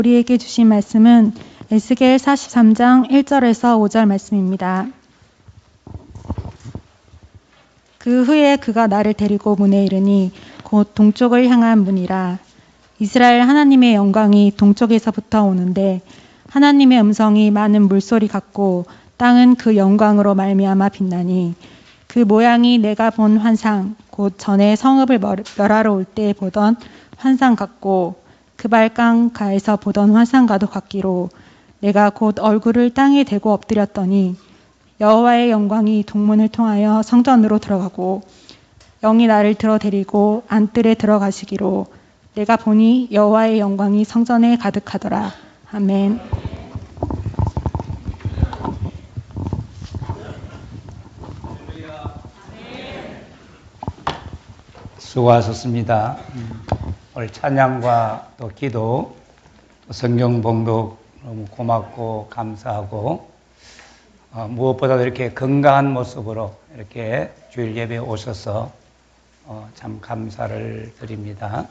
우리에게 주신 말씀은 에스겔 43장 1절에서 5절 말씀입니다. 그 후에 그가 나를 데리고 문에 이르니 곧 동쪽을 향한 문이라. 이스라엘 하나님의 영광이 동쪽에서부터 오는데 하나님의 음성이 많은 물소리 같고 땅은 그 영광으로 말미암아 빛나니 그 모양이 내가 본 환상 곧 전에 성읍을 멸하러 올 때 보던 환상 같고 그발강 가에서 보던 환상과도 같기로 내가 곧 얼굴을 땅에 대고 엎드렸더니 여호와의 영광이 동문을 통하여 성전으로 들어가고 영이 나를 들어데리고 안뜰에 들어가시기로 내가 보니 여호와의 영광이 성전에 가득하더라. 아멘. 수고하셨습니다. 오늘 찬양과 또 기도, 또 성경 봉독 너무 고맙고 감사하고 무엇보다도 이렇게 건강한 모습으로 이렇게 주일 예배에 오셔서 참 감사를 드립니다.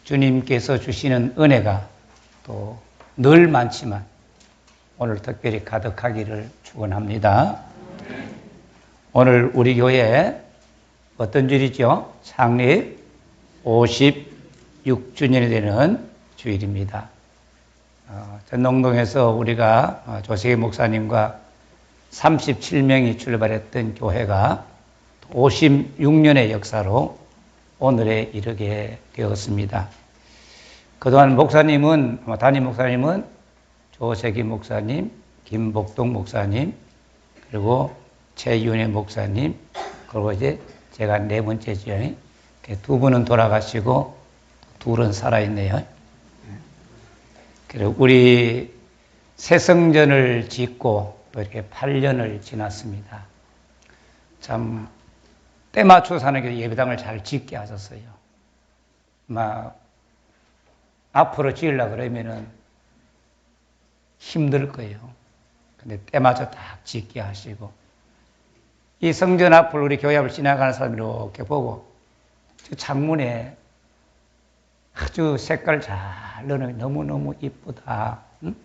주님께서 주시는 은혜가 또 늘 많지만 오늘 특별히 가득하기를 축원합니다. 오늘 우리 교회 어떤 주일이죠? 창립 56주년이 되는 주일입니다. 전농동에서 우리가 조세기 목사님과 37명이 출발했던 교회가 56년의 역사로 오늘에 이르게 되었습니다. 그동안 목사님은, 담임 목사님은 조세기 목사님, 김복동 목사님, 그리고 최윤혜 목사님, 그리고 이제 제가 네 번째죠. 두 분은 돌아가시고 둘은 살아있네요. 그리고 우리 새성전을 짓고 또 이렇게 8년을 지났습니다. 참 때 맞춰서 하는 게 예배당을 잘 짓게 하셨어요. 앞으로 지으려고 그러면은 힘들 거예요. 근데 때 맞춰 딱 짓게 하시고 이 성전 앞을 우리 교회 앞을 지나가는 사람이 이렇게 보고 저 창문에 아주 색깔 잘 넣는 너무너무 이쁘다. 응?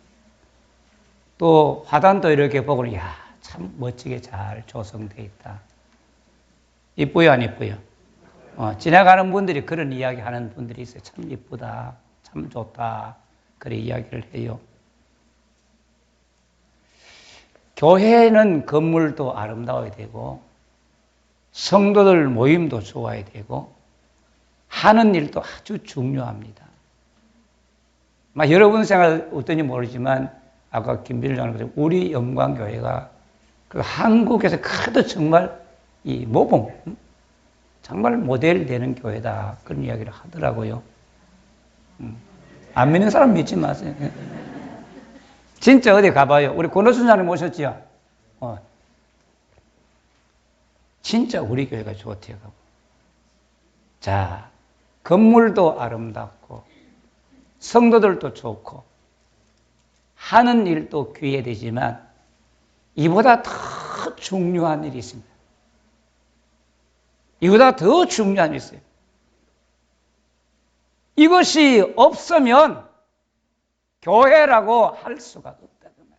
또 화단도 이렇게 보고 이야 참 멋지게 잘 조성되어 있다. 이쁘요 안 이쁘요? 지나가는 분들이 그런 이야기 하는 분들이 있어요. 참 이쁘다. 참 좋다. 그런 이야기를 해요. 교회는 건물도 아름다워야 되고 성도들 모임도 좋아야 되고 하는 일도 아주 중요합니다. 여러분 생각 어떤지 모르지만 아까 김빈일 장로님 우리 영광교회가 그 한국에서 그래도 정말 이 모범 정말 모델 되는 교회다 그런 이야기를 하더라고요. 안 믿는 사람 믿지 마세요. 진짜 어디 가봐요. 우리 권호순 장님 오셨지요? 진짜 우리 교회가 좋대요. 자, 건물도 아름답고 성도들도 좋고 하는 일도 귀해되지만 이보다 더 중요한 일이 있습니다. 이보다 더 중요한 일이 있어요. 이것이 없으면 교회라고 할 수가 없다. 그 말이에요.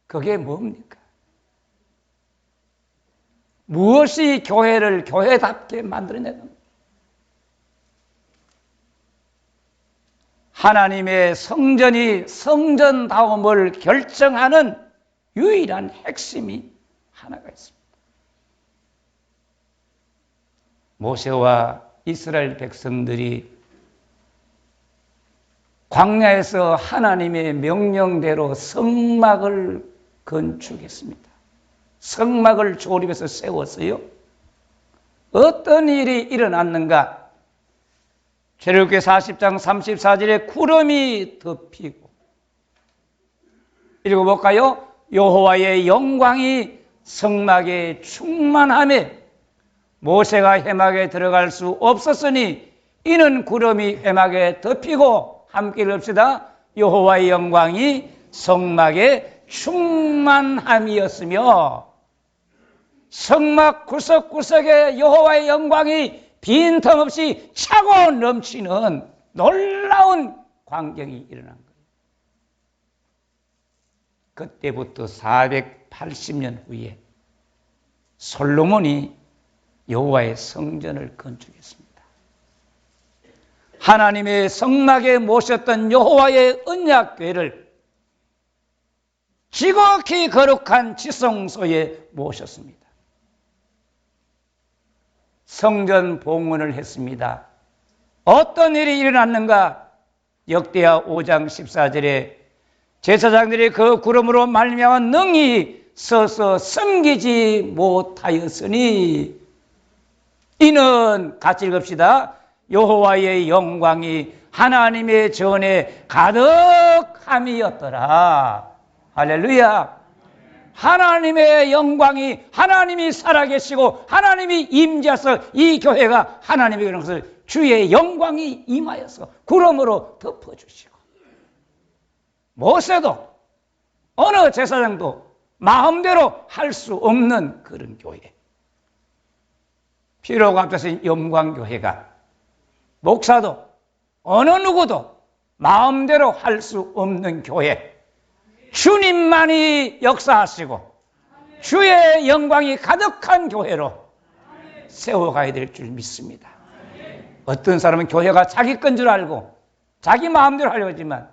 그게 뭡니까? 무엇이 교회를 교회답게 만들어내는 하나님의 성전이 성전다움을 결정하는 유일한 핵심이 하나가 있습니다. 모세와 이스라엘 백성들이 광야에서 하나님의 명령대로 성막을 건축했습니다. 성막을 조립해서 세웠어요. 어떤 일이 일어났는가? 출애굽기 40장 34절에 구름이 덮이고 읽어볼까요? 여호와의 영광이 성막에 충만하며 모세가 회막에 들어갈 수 없었으니 이는 구름이 회막에 덮이고 함께 읽읍시다. 여호와의 영광이 성막에 충만함이었으며 성막 구석구석에 여호와의 영광이 빈틈없이 차고 넘치는 놀라운 광경이 일어난 거예요. 그때부터 480년 후에 솔로몬이 여호와의 성전을 건축했습니다. 하나님의 성막에 모셨던 여호와의 언약궤를 지극히 거룩한 지성소에 모셨습니다. 성전 봉헌을 했습니다. 어떤 일이 일어났는가? 역대하 5장 14절에 제사장들이 그 구름으로 말미암아 능히 서서 섬기지 못하였으니 이는 같이 읽읍시다. 여호와의 영광이 하나님의 전에 가득함이었더라. 할렐루야. 하나님의 영광이, 하나님이 살아계시고 하나님이 임재해서 이 교회가 하나님의 것을 주의 영광이 임하여서 구름으로 덮어주시고, 모세도 어느 제사장도 마음대로 할 수 없는 그런 교회, 피로가 앞서신 영광교회가 목사도 어느 누구도 마음대로 할 수 없는 교회, 주님만이 역사하시고 주의 영광이 가득한 교회로 세워가야 될 줄 믿습니다. 어떤 사람은 교회가 자기 건 줄 알고 자기 마음대로 하려고 하지만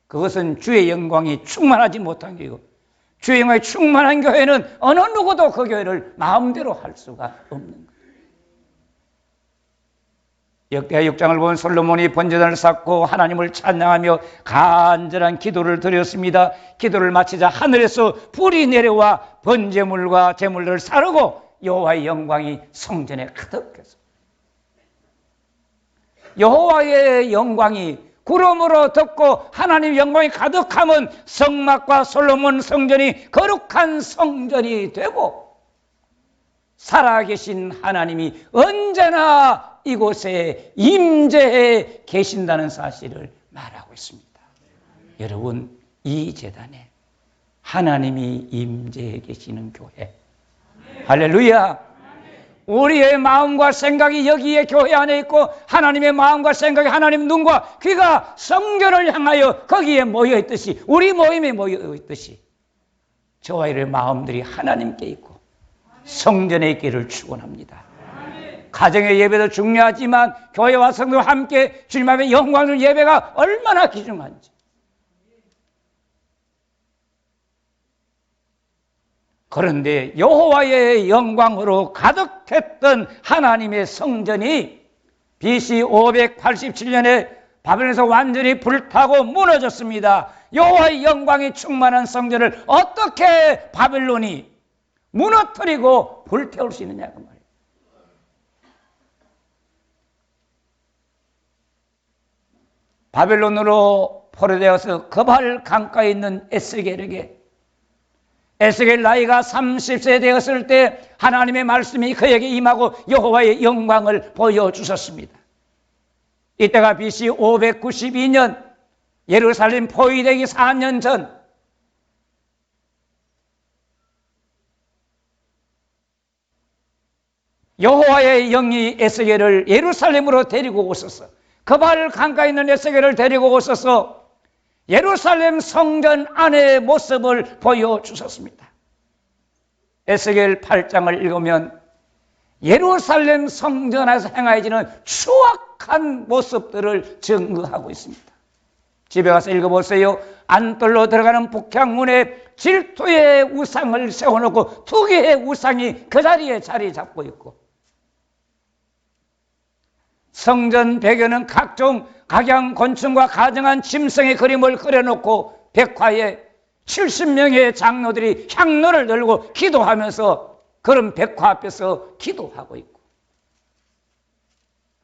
그것은 주의 영광이 충만하지 못한 교회고, 주의 영광이 충만한 교회는 어느 누구도 그 교회를 마음대로 할 수가 없는 거예요. 역대하 6장을 본 솔로몬이 번제단을 쌓고 하나님을 찬양하며 간절한 기도를 드렸습니다. 기도를 마치자 하늘에서 불이 내려와 번제물과 제물들을 사르고 여호와의 영광이 성전에 가득했습니다. 여호와의 영광이 구름으로 덮고 하나님의 영광이 가득하면 성막과 솔로몬 성전이 거룩한 성전이 되고 살아계신 하나님이 언제나 이곳에 임재해 계신다는 사실을 말하고 있습니다. 여러분, 이 제단에 하나님이 임재해 계시는 교회, 할렐루야. 우리의 마음과 생각이 여기에 교회 안에 있고 하나님의 마음과 생각이 하나님 눈과 귀가 성전을 향하여 거기에 모여 있듯이, 우리 모임에 모여 있듯이 저와 여러분의 마음들이 하나님께 있고 성전에 있기를 축원합니다. 가정의 예배도 중요하지만 교회와 성도와 함께 주님 앞에 영광을 예배가 얼마나 귀중한지. 그런데 여호와의 영광으로 가득했던 하나님의 성전이 BC 587년에 바벨론에서 완전히 불타고 무너졌습니다. 여호와의 영광이 충만한 성전을 어떻게 바벨론이 무너뜨리고 불태울 수 있느냐 그 말이에요. 바벨론으로 포로되어서 거발 강가에 있는 에스겔에게, 에스겔 나이가 30세 되었을 때 하나님의 말씀이 그에게 임하고 여호와의 영광을 보여주셨습니다. 이때가 BC 592년 예루살렘 포위되기 4년 전, 여호와의 영이 에스겔을 예루살렘으로 데리고 오셔서, 거발 강가에 있는 에스겔을 데리고 오셔서 예루살렘 성전 안의 모습을 보여주셨습니다. 에스겔 8장을 읽으면 예루살렘 성전 안에서 행하여지는 추악한 모습들을 증거하고 있습니다. 집에 가서 읽어보세요. 안뜰로 들어가는 북향문에 질투의 우상을 세워놓고 두 개의 우상이 그 자리에 자리 잡고 있고, 성전 배경은 각종 각양곤충과 가정한 짐승의 그림을 그려놓고 백화에 70명의 장로들이 향로를 들고 기도하면서 그런 백화 앞에서 기도하고 있고,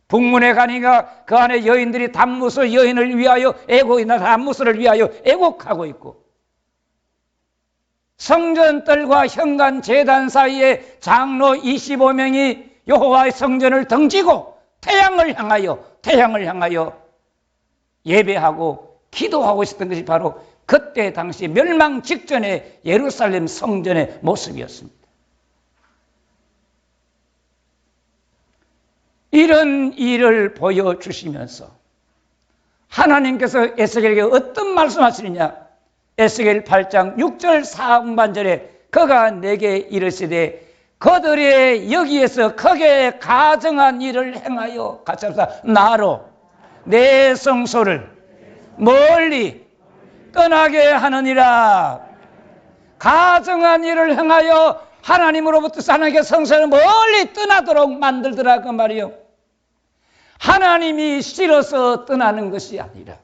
북문에 가니까 그 안에 여인들이 단무소 여인을 위하여 애곡이나 단무소를 위하여 애곡하고 있고, 성전뜰과 현관 제단 사이에 장로 25명이 여호와의 성전을 등지고 태양을 향하여 예배하고 기도하고 있었던 것이 바로 그때 당시 멸망 직전의 예루살렘 성전의 모습이었습니다. 이런 일을 보여주시면서 하나님께서 에스겔에게 어떤 말씀하시느냐? 에스겔 8장 6절 상반절에 그가 내게 이르시되 그들의 여기에서 크게 가증한 일을 행하여 같이 합시다. 나로 내 성소를 멀리 떠나게 하느니라. 가증한 일을 행하여 하나님으로부터 하나님께 성소를 멀리 떠나도록 만들더라 그 말이요. 하나님이 싫어서 떠나는 것이 아니라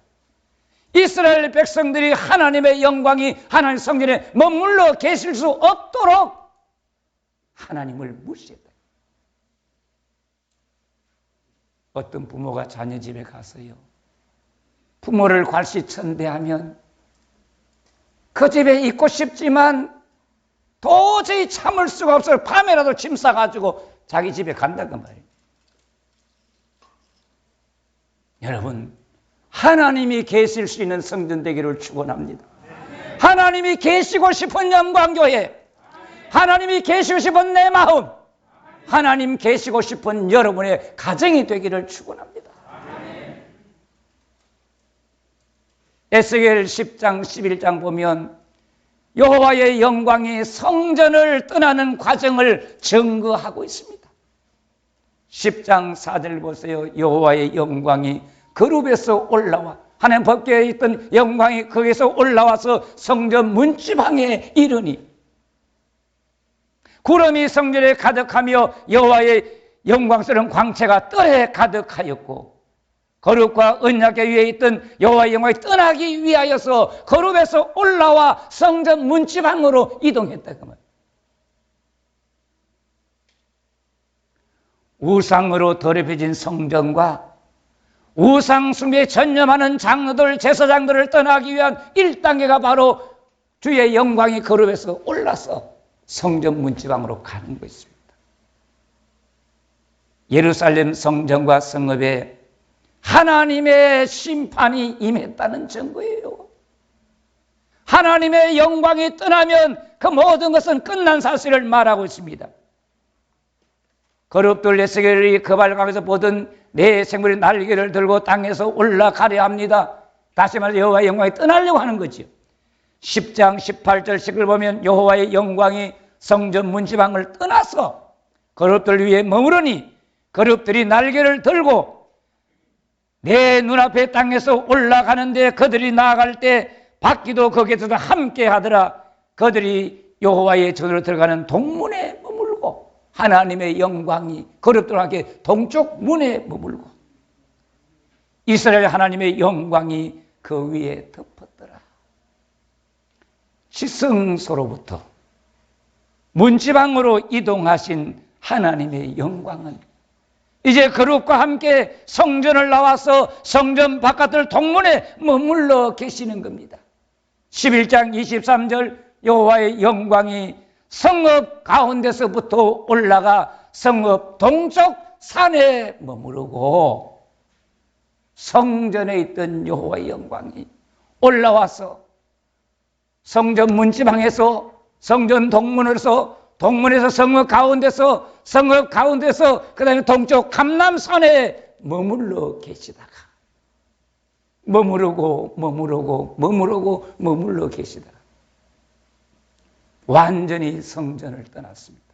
이스라엘 백성들이 하나님의 영광이 하나님 성전에 머물러 계실 수 없도록 하나님을 무시했다. 어떤 부모가 자녀 집에 가서요, 부모를 괄시천대하면 그 집에 있고 싶지만 도저히 참을 수가 없어요. 밤에라도 짐 싸가지고 자기 집에 간다 그 말이에요. 여러분, 하나님이 계실 수 있는 성전 되기를 축원합니다. 하나님이 계시고 싶은 영광교회, 하나님이 계시고 싶은 내 마음, 하나님 계시고 싶은 여러분의 가정이 되기를 축원합니다. 에스겔 10장 11장 보면 여호와의 영광이 성전을 떠나는 과정을 증거하고 있습니다. 10장 4절 보세요. 여호와의 영광이 그룹에서 올라와, 하나님 법궤에 있던 영광이 거기서 올라와서 성전 문지방에 이르니 구름이 성전에 가득하며 여호와의 영광스러운 광채가 뜰에 가득하였고 거룩과 언약궤 위에 있던 여호와의 영광이 떠나기 위하여서 거룩에서 올라와 성전 문지방으로 이동했다 그 말. 우상으로 더럽혀진 성전과 우상 숭배에 전념하는 장로들, 제사장들을 떠나기 위한 1단계가 바로 주의 영광이 거룩에서 올라서 성전 문지방으로 가는 것입니다. 예루살렘 성전과 성읍에 하나님의 심판이 임했다는 증거예요. 하나님의 영광이 떠나면 그 모든 것은 끝난 사실을 말하고 있습니다. 거룩들 에스겔이 그 발광에서 보던 내 생물의 날개를 들고 땅에서 올라가려 합니다. 다시 말해서 여호와의 영광이 떠나려고 하는 거죠. 10장 18절 19절 보면 여호와의 영광이 성전 문지방을 떠나서 거룩들 위에 머무르니 거룩들이 날개를 들고 내 눈앞에 땅에서 올라가는데 그들이 나아갈 때 바퀴도 거기에서 함께 하더라. 그들이 여호와의 전으로 들어가는 동문에 머물고 하나님의 영광이 거룩들과 함께 동쪽 문에 머물고 이스라엘 하나님의 영광이 그 위에 덮었더라. 지성소로부터 문지방으로 이동하신 하나님의 영광은 이제 거룩과 함께 성전을 나와서 성전 바깥을 동문에 머물러 계시는 겁니다. 11장 23절 여호와의 영광이 성읍 가운데서부터 올라가 성읍 동쪽 산에 머무르고 성전에 있던 여호와의 영광이 올라와서 성전 문지방에서 성전 동문에서 성읍 가운데서 그 다음에 동쪽 감람산에 머물러 계시다가 머물러 계시다가 완전히 성전을 떠났습니다.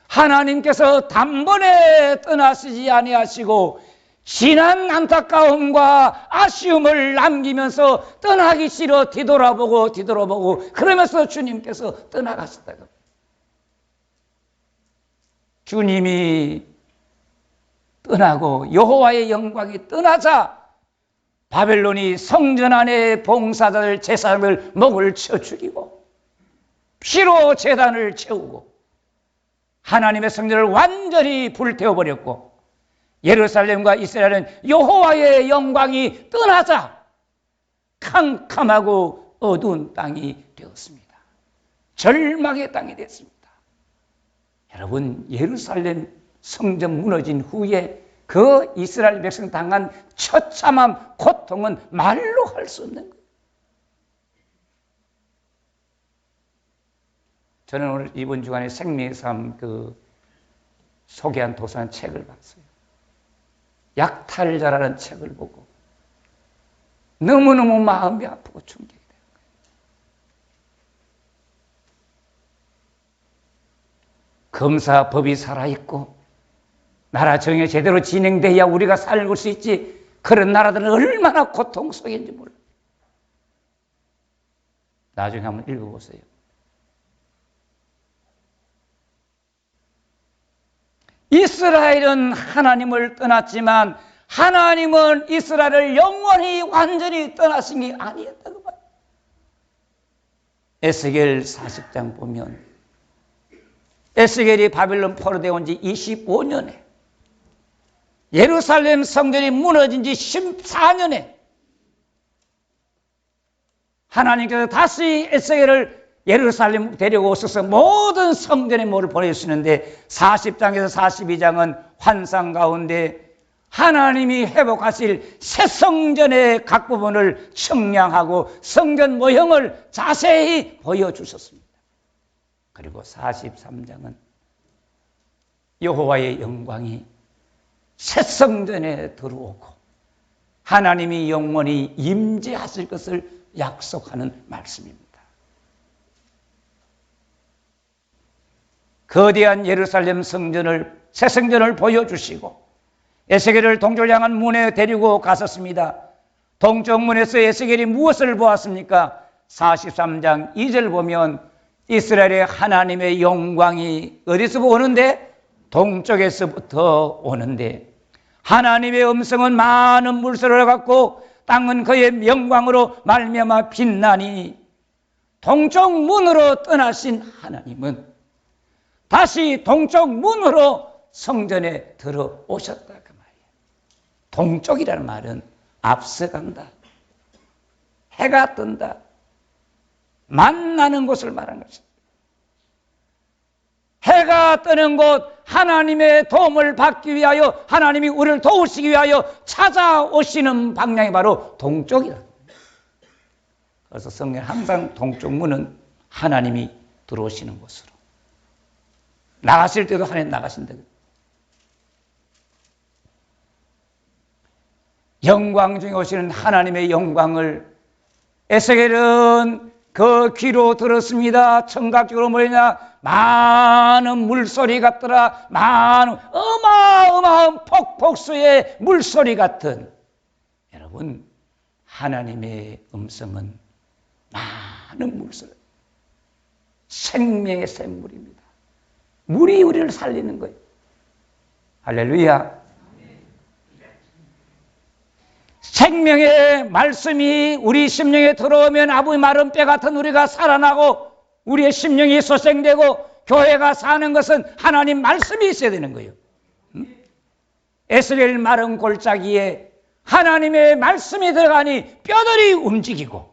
하나님께서 단번에 떠나시지 아니하시고 지난 안타까움과 아쉬움을 남기면서 떠나기 싫어 뒤돌아보고 그러면서 주님께서 떠나가셨다고. 주님이 떠나고 여호와의 영광이 떠나자 바벨론이 성전 안에 봉사자들 제사장을 목을 쳐 죽이고 피로 제단을 채우고 하나님의 성전을 완전히 불태워버렸고 예루살렘과 이스라엘은 여호와의 영광이 떠나자 캄캄하고 어두운 땅이 되었습니다. 절망의 땅이 됐습니다. 여러분, 예루살렘 성전 무너진 후에 그 이스라엘 백성 당한 처참한 고통은 말로 할 수 없는 거예요. 저는 오늘 이번 주간에 생명의 삶 소개한 도서관 책을 봤어요. 약탈자라는 책을 보고 너무너무 마음이 아프고 충격이 돼요. 검사법이 살아있고 나라 정이 제대로 진행돼야 우리가 살고 수 있지, 그런 나라들은 얼마나 고통 속인지 몰라요. 나중에 한번 읽어보세요. 이스라엘은 하나님을 떠났지만 하나님은 이스라엘을 영원히 완전히 떠나신 게 아니었다고 봐요. 에스겔 40장 보면 에스겔이 바빌론 포로되어 온 지 25년에 예루살렘 성전이 무너진 지 14년에 하나님께서 다시 에스겔을 예루살렘 데리고 오셔서 모든 성전에 뭐를 보내주시는데 40장에서 42장은 환상 가운데 하나님이 회복하실 새 성전의 각 부분을 측량하고 성전 모형을 자세히 보여주셨습니다. 그리고 43장은 여호와의 영광이 새 성전에 들어오고 하나님이 영원히 임재하실 것을 약속하는 말씀입니다. 거대한 예루살렘 성전을, 새 성전을 보여주시고 에스겔을 동쪽을 향한 문에 데리고 갔었습니다. 동쪽 문에서 에스겔이 무엇을 보았습니까? 43장 2절 보면 이스라엘의 하나님의 영광이 어디서 오는데? 동쪽에서부터 오는데 하나님의 음성은 많은 물소리를 갖고 땅은 그의 영광으로 말미암아 빛나니 동쪽 문으로 떠나신 하나님은 다시 동쪽 문으로 성전에 들어오셨다 그 말이에요. 동쪽이라는 말은 앞서간다, 해가 뜬다, 만나는 곳을 말하는 것입니다. 해가 뜨는 곳, 하나님의 도움을 받기 위하여, 하나님이 우리를 도우시기 위하여 찾아오시는 방향이 바로 동쪽이다. 그래서 성경 항상 동쪽 문은 하나님이 들어오시는 곳으로, 나가실 때도 하나님 나가신다. 영광 중에 오시는 하나님의 영광을 에스겔은 그 귀로 들었습니다. 청각적으로 뭐냐? 많은 물소리 같더라. 많은 어마어마한 폭포수의 물소리 같은. 여러분, 하나님의 음성은 많은 물소리, 생명의 샘물입니다. 물이 우리를 살리는 거예요. 할렐루야. 생명의 말씀이 우리 심령에 들어오면 아부의 마른 뼈 같은 우리가 살아나고 우리의 심령이 소생되고 교회가 사는 것은 하나님 말씀이 있어야 되는 거예요. 에스겔 마른 골짜기에 하나님의 말씀이 들어가니 뼈들이 움직이고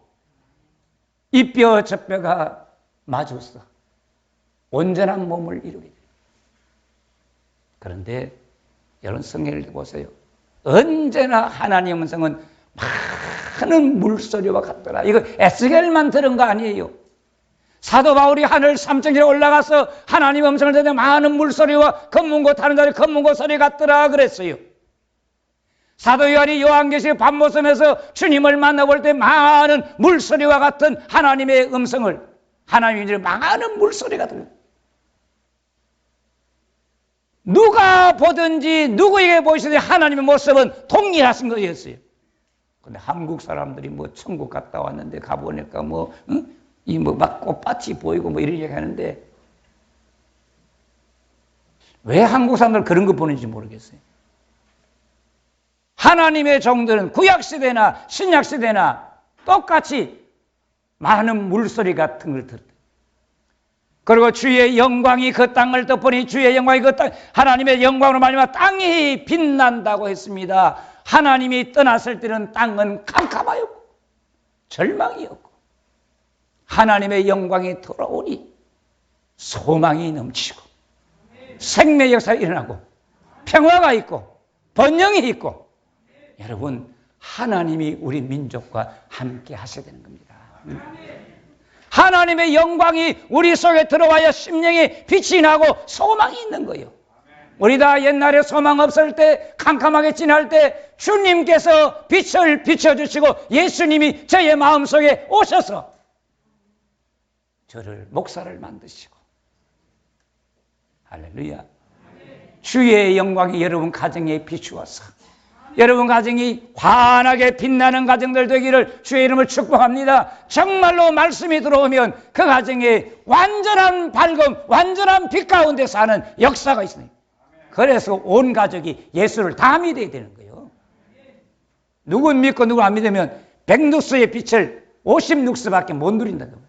이 뼈 저 뼈가 마주서 온전한 몸을 이루게 돼요. 그런데 여러분 성경을 보세요. 언제나 하나님의 음성은 많은 물소리와 같더라. 이거 에스겔만 들은 거 아니에요. 사도 바울이 하늘 삼층지에 올라가서 하나님의 음성을 듣는데 많은 물소리와 검문고 타는 자리 검문고 소리 같더라 그랬어요. 사도 요한이 요한계시록 밤모섬에서 주님을 만나볼 때 많은 물소리와 같은 하나님의 음성을, 하나님의 많은 물소리가 들려요. 누가 보든지 누구에게 보이시든지 하나님의 모습은 동일하신 것이었어요. 근데 한국 사람들이 뭐 천국 갔다 왔는데 가보니까 막 꽃밭이 보이고 뭐 이런 얘기 하는데 왜 한국 사람들 그런 거 보는지 모르겠어요. 하나님의 종들은 구약시대나 신약시대나 똑같이 많은 물소리 같은 걸 들었다. 그리고 주의 영광이 그 땅을 덮으니 주의 영광이 그 땅, 하나님의 영광으로 말미암아 땅이 빛난다고 했습니다. 하나님이 떠났을 때는 땅은 캄캄하였고 절망이었고 하나님의 영광이 돌아오니 소망이 넘치고 생명의 역사가 일어나고 평화가 있고 번영이 있고 여러분 하나님이 우리 민족과 함께 하셔야 되는 겁니다. 하나님의 영광이 우리 속에 들어와야 심령에 빛이 나고 소망이 있는 거예요. 우리 다 옛날에 소망 없을 때, 캄캄하게 지날 때 주님께서 빛을 비춰주시고 예수님이 저의 마음속에 오셔서 저를 목사를 만드시고, 할렐루야. 주의 영광이 여러분 가정에 비추어서 여러분 가정이 환하게 빛나는 가정들 되기를 주의 이름을 축복합니다. 정말로 말씀이 들어오면 그 가정에 완전한 밝음, 완전한 빛 가운데 사는 역사가 있습니다. 그래서 온 가족이 예수를 다 믿어야 되는 거예요. 누구 믿고 누구 안 믿으면 100룩스의 빛을 50룩스밖에 못 누린다는 거예요.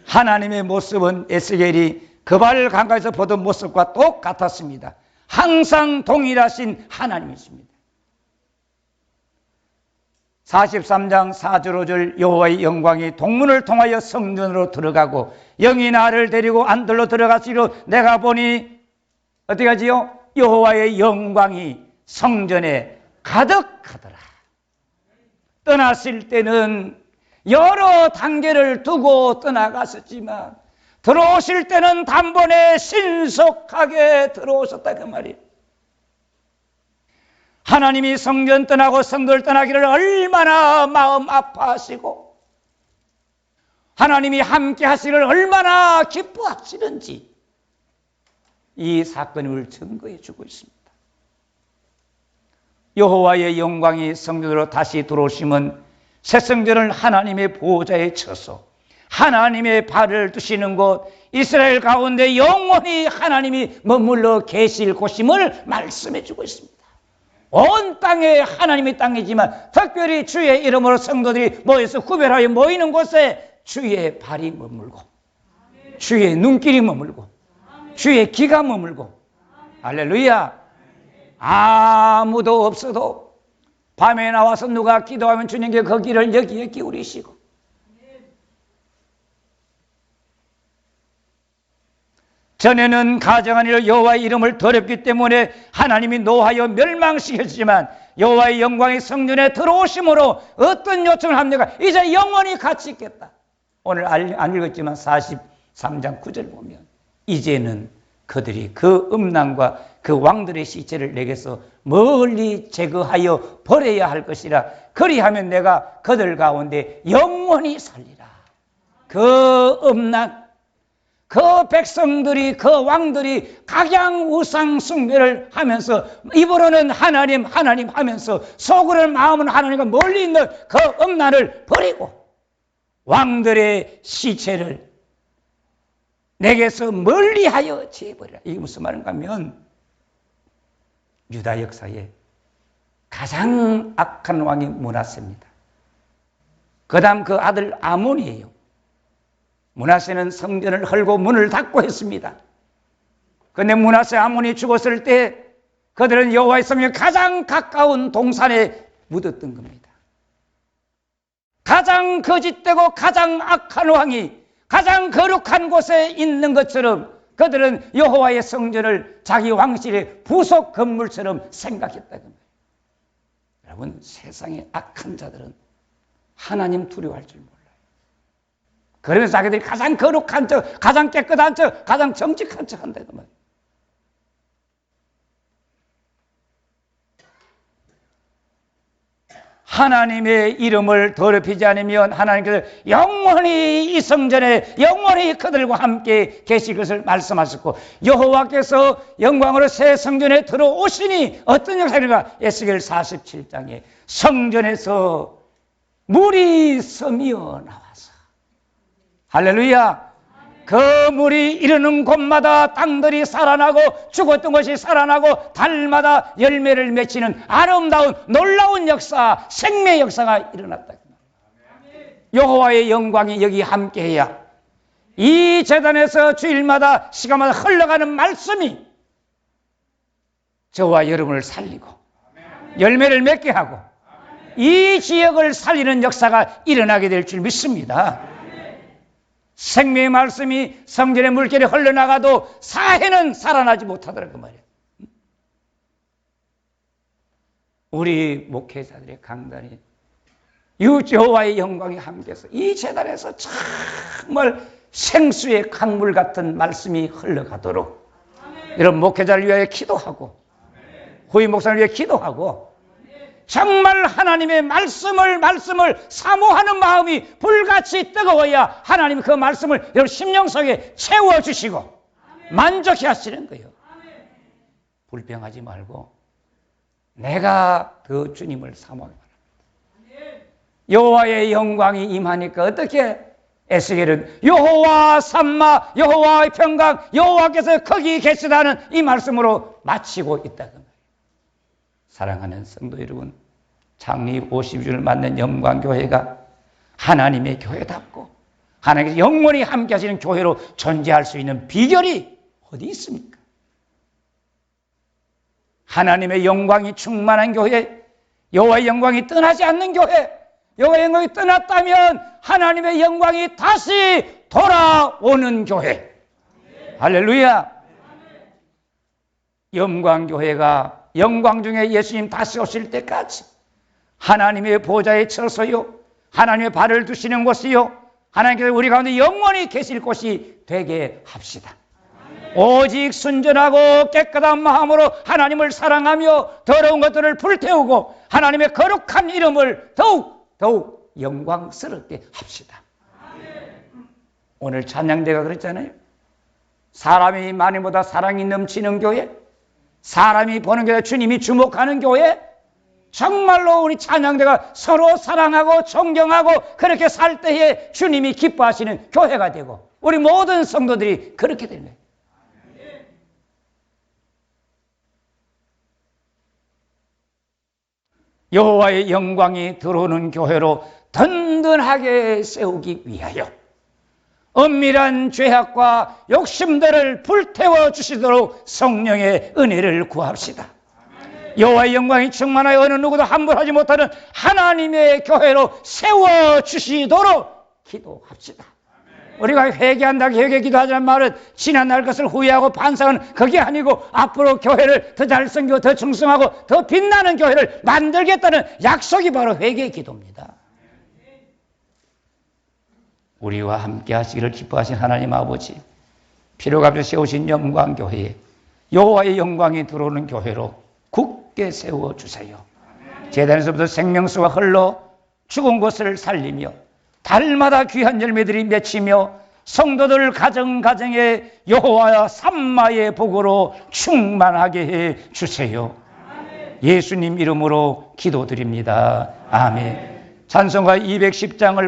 하나님의 모습은 에스겔이 그발 강가에서 보던 모습과 똑같았습니다. 항상 동일하신 하나님이십니다. 43장 4절 5절 여호와의 영광이 동문을 통하여 성전으로 들어가고 영이 나를 데리고 안들로 들어가시로 내가 보니 어떻게 하지요? 여호와의 영광이 성전에 가득하더라. 떠나실 때는 여러 단계를 두고 떠나갔었지만 들어오실 때는 단번에 신속하게 들어오셨다 그 말이에요. 하나님이 성전 떠나고 성도를 떠나기를 얼마나 마음 아파하시고 하나님이 함께 하시기를 얼마나 기뻐하시는지 이 사건이 우리를 증거해 주고 있습니다. 여호와의 영광이 성전으로 다시 들어오시면 새 성전을 하나님의 보호자에 쳐서 하나님의 발을 두시는 곳 이스라엘 가운데 영원히 하나님이 머물러 계실 곳임을 말씀해 주고 있습니다. 온 땅에 하나님의 땅이지만 특별히 주의 이름으로 성도들이 모여서 구별하여 모이는 곳에 주의 발이 머물고 주의 눈길이 머물고 주의 기가 머물고 할렐루야. 아무도 없어도 밤에 나와서 누가 기도하면 주님께 그 길을 여기에 기울이시고 전에는 가정한 일로 여호와의 이름을 더럽기 때문에 하나님이 노하여 멸망시켰지만 여호와의 영광이 성전에 들어오심으로 어떤 요청을 합니까? 이제 영원히 같이 있겠다. 오늘 안 읽었지만 43장 9절 보면 이제는 그들이 그 음란과 그 왕들의 시체를 내게서 멀리 제거하여 버려야 할 것이라. 그리하면 내가 그들 가운데 영원히 살리라. 그 음란 그 백성들이 그 왕들이 각양 우상 숭배를 하면서 입으로는 하나님 하나님 하면서 속으로는 마음은 하나님과 멀리 있는 그 음란을 버리고 왕들의 시체를 내게서 멀리하여 제버리라. 이게 무슨 말인가 하면 유다 역사에 가장 악한 왕이 므낫세입니다. 그 다음 그 아들 아몬이에요. 므낫세는 성전을 헐고 문을 닫고 했습니다. 그런데 므낫세 아몬이 죽었을 때 그들은 여호와의 성전에 가장 가까운 동산에 묻었던 겁니다. 가장 거짓되고 가장 악한 왕이 가장 거룩한 곳에 있는 것처럼 그들은 여호와의 성전을 자기 왕실의 부속 건물처럼 생각했다는 거예요. 여러분, 세상의 악한 자들은 하나님 두려워할 줄 몰라요. 그러면서 자기들이 가장 거룩한 척, 가장 깨끗한 척, 가장 정직한 척 한다는 말이에요. 하나님의 이름을 더럽히지 않으면 하나님께서 영원히 이 성전에 영원히 그들과 함께 계실 것을 말씀하셨고 여호와께서 영광으로 새 성전에 들어오시니 어떤 역사인가? 에스겔 47장에 성전에서 물이 서미어 나와서 할렐루야. 그 물이 이르는 곳마다 땅들이 살아나고 죽었던 것이 살아나고 달마다 열매를 맺히는 아름다운 놀라운 역사, 생명의 역사가 일어났다. 여호와의 영광이 여기 함께해야 이 제단에서 주일마다 시간마다 흘러가는 말씀이 저와 여러분을 살리고 열매를 맺게 하고 이 지역을 살리는 역사가 일어나게 될 줄 믿습니다. 생명의 말씀이 성전의 물결이 흘러나가도 사해는 살아나지 못하더라 그 말이에요. 우리 목회자들의 강단이 여호와의 영광이 함께해서 이 재단에서 정말 생수의 강물 같은 말씀이 흘러가도록 이런 목회자를 위하여 기도하고 후임 목사를 위해 기도하고 정말 하나님의 말씀을 사모하는 마음이 불같이 뜨거워야 하나님이 그 말씀을 여러분 심령 속에 채워주시고 만족해 하시는 거예요. 불평하지 말고 내가 그 주님을 사모하기 바랍니다. 여호와의 영광이 임하니까 어떻게 에스겔은 여호와 삼마 여호와의 평강 여호와께서 거기 계시다는 이 말씀으로 마치고 있다는 거예요. 사랑하는 성도 여러분, 창립 50주년을 맞는 영광교회가 하나님의 교회답고 하나님께서 영원히 함께 하시는 교회로 존재할 수 있는 비결이 어디 있습니까? 하나님의 영광이 충만한 교회, 여호와의 영광이 떠나지 않는 교회, 여호와의 영광이 떠났다면 하나님의 영광이 다시 돌아오는 교회. 할렐루야. 영광교회가 영광 중에 예수님 다시 오실 때까지 하나님의 보좌에 서서요 하나님의 발을 두시는 곳이요 하나님께서 우리 가운데 영원히 계실 곳이 되게 합시다. 오직 순전하고 깨끗한 마음으로 하나님을 사랑하며 더러운 것들을 불태우고 하나님의 거룩한 이름을 더욱 영광스럽게 합시다. 오늘 찬양대가 그랬잖아요. 사람이 많이보다 사랑이 넘치는 교회, 사람이 보는 교회, 주님이 주목하는 교회, 정말로 우리 찬양대가 서로 사랑하고 존경하고 그렇게 살 때에 주님이 기뻐하시는 교회가 되고 우리 모든 성도들이 그렇게 되는 거예요. 여호와의 영광이 들어오는 교회로 든든하게 세우기 위하여 은밀한 죄악과 욕심들을 불태워 주시도록 성령의 은혜를 구합시다. 여호와의 영광이 충만하여 어느 누구도 함부로 하지 못하는 하나님의 교회로 세워주시도록 기도합시다. 우리가 회개한다고 회개 기도하자는 말은 지난날 것을 후회하고 반성하는 그게 아니고 앞으로 교회를 더 잘 섬기고 더 충성하고 더 빛나는 교회를 만들겠다는 약속이 바로 회개 기도입니다. 우리와 함께 하시기를 기뻐하신 하나님 아버지, 피로가 없이 세우신 영광교회에 여호와의 영광이 들어오는 교회로 굳게 세워주세요. 제단에서부터 생명수가 흘러 죽은 것을 살리며 달마다 귀한 열매들이 맺히며 성도들 가정가정에 여호와 삼마의 복으로 충만하게 해 주세요. 예수님 이름으로 기도드립니다. 아멘. 찬송가 210장을